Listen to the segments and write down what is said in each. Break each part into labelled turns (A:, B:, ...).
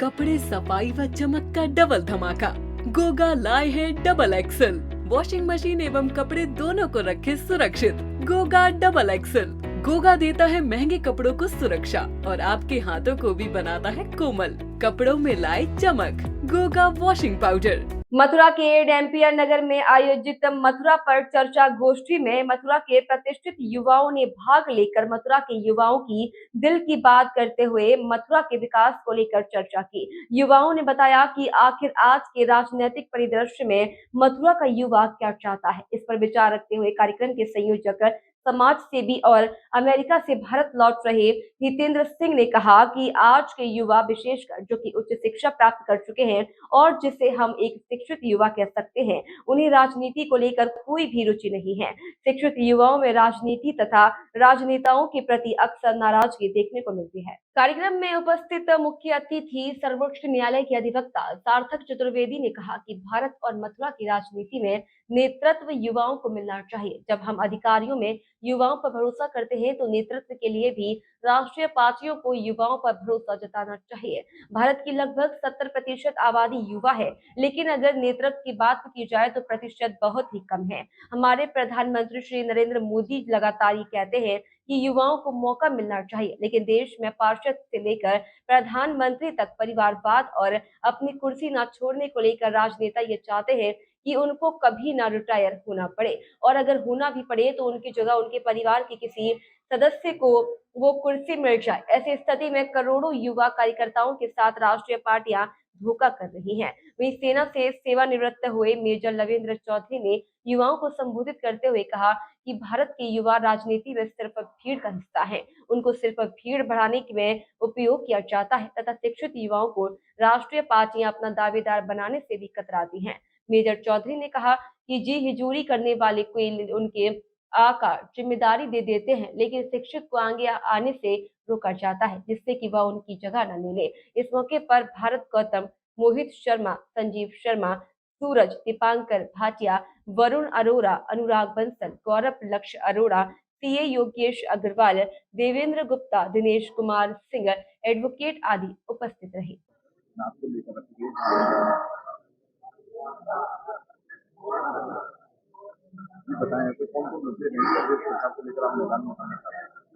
A: कपड़े सफाई व चमक का डबल धमाका। गोगा लाए हैं डबल एक्सल। वॉशिंग मशीन एवं कपड़े दोनों को रखे सुरक्षित। Goga double axle. गोगा देता है महंगे कपड़ों को सुरक्षा और आपके हाथों को भी बनाता है कोमल। कपड़ों में लाए चमक। Goga washing powder.
B: मथुरा के डैम्पियर नगर में आयोजित मथुरा पर चर्चा गोष्ठी में मथुरा के प्रतिष्ठित युवाओं ने भाग लेकर मथुरा के युवाओं की दिल की बात करते हुए मथुरा के विकास को लेकर चर्चा की। युवाओं ने बताया कि आखिर आज के राजनीतिक परिदृश्य में मथुरा का युवा क्या चाहता है। इस पर विचार रखते हुए कार्यक्रम के संयोजक समाज सेवी और अमेरिका से भारत लौट रहे हितेंद्र सिंह ने कहा कि आज के युवा विशेषकर जो कि उच्च शिक्षा प्राप्त कर चुके हैं और जिसे हम एक शिक्षित युवा कह सकते हैं, उन्हें राजनीति को लेकर कोई भी रुचि नहीं है। शिक्षित युवाओं में राजनीति तथा राजनेताओं के प्रति अक्सर नाराजगी देखने को मिलती है। कार्यक्रम में उपस्थित मुख्य अतिथि सर्वोच्च न्यायालय के अधिवक्ता सार्थक चतुर्वेदी ने कहा कि भारत और मथुरा की राजनीति में नेतृत्व युवाओं को मिलना चाहिए। जब हम अधिकारियों में युवाओं पर भरोसा करते हैं तो नेतृत्व के लिए भी राष्ट्रीय पार्टियों को युवाओं पर भरोसा जताना चाहिए। भारत की लगभग 70% आबादी युवा है, लेकिन अगर नेतृत्व की बात की जाए तो प्रतिशत बहुत ही कम है। हमारे प्रधानमंत्री श्री नरेंद्र मोदी लगातार ये कहते हैं कि युवाओं को मौका मिलना चाहिए, लेकिन देश में पार्षद से लेकर प्रधानमंत्री तक परिवारवाद और अपनी कुर्सी न छोड़ने को लेकर राजनेता ये चाहते हैं कि उनको कभी ना रिटायर होना पड़े और अगर होना भी पड़े तो उनकी जगह उनके परिवार के किसी सदस्य को वो कुर्सी मिल जाए। ऐसी स्थिति में करोड़ों युवा कार्यकर्ताओं के साथ राष्ट्रीय पार्टियां धोखा कर रही हैं। वहीं सेना से सेवानिवृत्त हुए मेजर लवेंद्र चौधरी ने युवाओं को संबोधित करते हुए कहा कि भारत के युवा राजनीति में सिर्फ भीड़ का हिस्सा है। उनको सिर्फ भीड़ बढ़ाने में उपयोग किया जाता है तथा शिक्षित युवाओं को राष्ट्रीय पार्टियां अपना दावेदार बनाने से भी कतराती हैं। मेजर चौधरी ने कहा कि जी हिजूरी करने वाले को उनके आकार जिम्मेदारी दे देते हैं, लेकिन शिक्षक को आगे आने से रोका जाता है जिससे कि वह उनकी जगह न ले ले। इस मौके पर भारत गौतम, मोहित शर्मा, संजीव शर्मा, सूरज, दीपांकर भाटिया, वरुण अरोड़ा, अनुराग बंसल, गौरव लक्ष्य अरोड़ा, सीए योगेश अग्रवाल, देवेंद्र गुप्ता, दिनेश कुमार सिंह, एडवोकेट आदि उपस्थित रहे।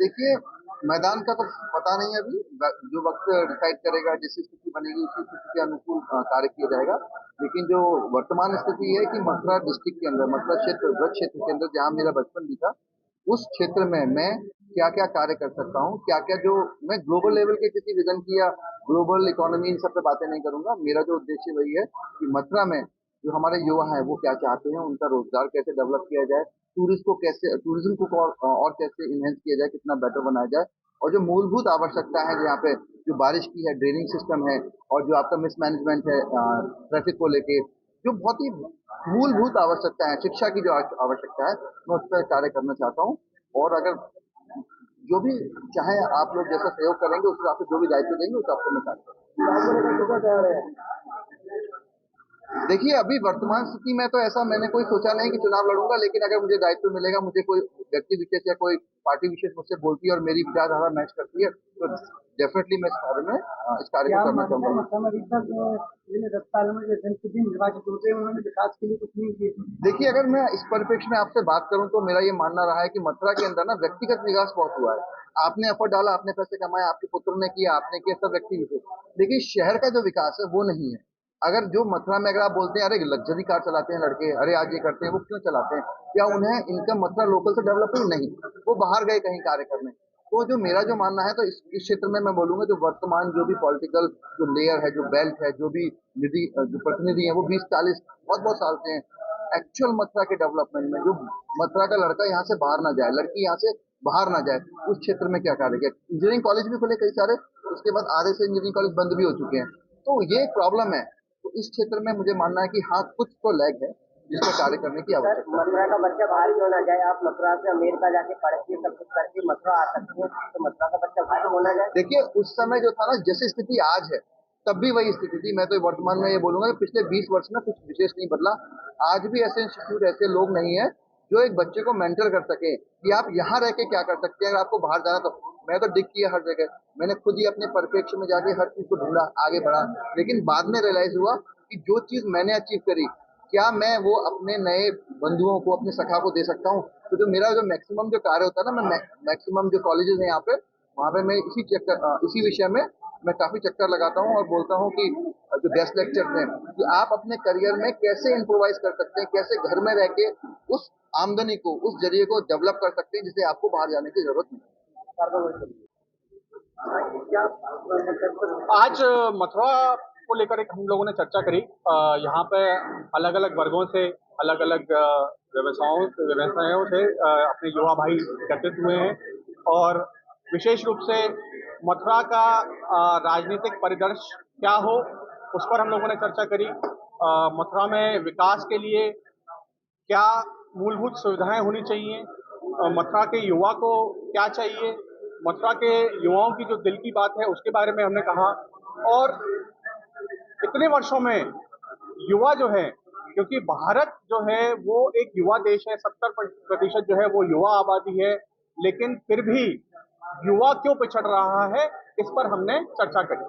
C: देखिए, मैदान का तो पता नहीं अभी, जो वक्त डिसाइड करेगा, जैसी स्थिति बनेगी उसी स्थिति के अनुकूल कार्य किया जाएगा। लेकिन जो वर्तमान स्थिति है कि मथुरा डिस्ट्रिक्ट के अंदर, मथुरा क्षेत्र, ब्रज क्षेत्र के अंदर जहाँ मेरा बचपन भी था, उस क्षेत्र में मैं क्या क्या कार्य कर सकता हूँ, क्या क्या जो मैं ग्लोबल लेवल के किसी विजन की या ग्लोबल इकोनॉमी इन सब पे बातें नहीं करूंगा। मेरा जो उद्देश्य वही है कि मथुरा में जो हमारे युवा हैं वो क्या चाहते हैं, उनका रोजगार कैसे डेवलप किया जाए, टूरिज्म को और कैसे इनहेंस किया जाए, कितना बेटर बनाया जाए, और जो मूलभूत आवश्यकता है यहाँ पे जो बारिश की है, ड्रेनिंग सिस्टम है, और जो आपका मिसमैनेजमेंट है ट्रैफिक को लेके, जो बहुत ही मूलभूत आवश्यकता है, शिक्षा की जो आवश्यकता है, मैं उस पर कार्य करना चाहता हूँ। और अगर जो भी चाहे आप लोग जैसा सहयोग करेंगे उस हिसाब से जो भी दायित्व देंगे उस हिसाब से मैं कार्य करूँगा। देखिए, अभी वर्तमान स्थिति में तो ऐसा मैंने कोई सोचा नहीं कि चुनाव लड़ूंगा, लेकिन अगर मुझे दायित्व मिलेगा, मुझे कोई व्यक्ति विशेष या कोई पार्टी विशेष मुझसे बोलती है और मेरी विचारधारा मैच करती है, तो डेफिनेटली मैं इस कार्य को करना चाहूंगा। देखिए, अगर मैं इस परिप्रेक्ष्य में आपसे बात करूं तो मेरा ये मानना रहा है कि मथुरा के अंदर ना व्यक्तिगत विकास बहुत हुआ है। आपने एफर्ट डाला, आपने पैसे कमाए, आपके पुत्र ने किया, आपने किया, सब व्यक्ति विशेष, लेकिन शहर का जो विकास है वो नहीं है। अगर जो मथुरा में अगर आप बोलते हैं अरे लग्जरी कार चलाते हैं लड़के, अरे आज ये करते हैं, वो क्यों चलाते हैं? क्या उन्हें इनकम मथुरा लोकल से डेवलप हुई? नहीं, वो बाहर गए कहीं कार्य करने। तो जो मेरा जो मानना है, तो इस क्षेत्र में मैं बोलूंगा जो वर्तमान जो भी पॉलिटिकल जो लेयर है, जो बेल्ट है, जो भी निधि जो प्रतिनिधि है, वो 20-40 बहुत साल से हैं। एक्चुअल मथुरा के डेवलपमेंट में जो मथुरा का लड़का यहाँ से बाहर ना जाए, लड़की यहाँ से बाहर ना जाए, उस क्षेत्र में क्या कार्य किया। इंजीनियरिंग कॉलेज भी खुले कई सारे, उसके बाद आधे से इंजीनियरिंग कॉलेज बंद भी हो चुके हैं, तो ये एक प्रॉब्लम है। तो इस क्षेत्र में मुझे मानना है कि हाँ, कुछ तो लैग है जिसको कार्य करने की आवश्यकता है।
D: मथुरा का बच्चा बाहर क्यों ना जाए? आप मथुरा से अमेरिका जाके पढ़ के सब कुछ करके मथुरा आ सकते हैं, तो मथुरा का बच्चा बाहर होना जाए?
C: देखिए, उस समय जो था ना, जैसी स्थिति आज है तब भी वही स्थिति थी। मैं तो वर्तमान में ये बोलूंगा कि पिछले 20 वर्ष में कुछ विशेष नहीं बदला। आज भी ऐसे इंस्टीट्यूट, ऐसे लोग नहीं है जो एक बच्चे को मेंटर कर सके कि आप यहाँ रह के क्या कर सकते हैं। अगर आपको बाहर जाना तो मैं तो डिग किया हर जगह, मैंने खुद ही अपने परिप्रेक्ष्य में जाके हर चीज को ढूंढा, आगे बढ़ा, लेकिन बाद में रियलाइज हुआ कि जो चीज मैंने अचीव करी, क्या मैं वो अपने नए बंधुओं को, अपने सखा को दे सकता हूँ। तो जो मेरा जो मैक्सिमम जो कार्य होता है ना, मैं मैक्सिमम जो कॉलेजेस हैं यहाँ पे, वहाँ पे मैं इसी विषय में मैं काफी चक्कर लगाता हूँ और बोलता हूँ कि जो गेस्ट लेक्चर हैं कि आप अपने करियर में कैसे इम्प्रोवाइज कर सकते हैं, कैसे घर में रह के उस आमदनी को, उस जरिए को डेवलप कर सकते हैं जिससे आपको बाहर जाने की जरूरत नहीं।
E: आज मथुरा को लेकर एक हम लोगों ने चर्चा करी। यहाँ पे अलग अलग वर्गों से, अलग अलग व्यवसायों से अपने युवा भाई एकत्रित हुए हैं और विशेष रूप से मथुरा का राजनीतिक परिदृश्य क्या हो, उस पर हम लोगों ने चर्चा करी। मथुरा में विकास के लिए क्या मूलभूत सुविधाएं होनी चाहिए, मथुरा के युवा को क्या चाहिए, मथुरा के युवाओं की जो दिल की बात है उसके बारे में हमने कहा। और इतने वर्षों में युवा जो है, क्योंकि भारत जो है वो एक युवा देश है, 70% जो है वो युवा आबादी है, लेकिन फिर भी युवा क्यों पिछड़ रहा है, इस पर हमने चर्चा करी।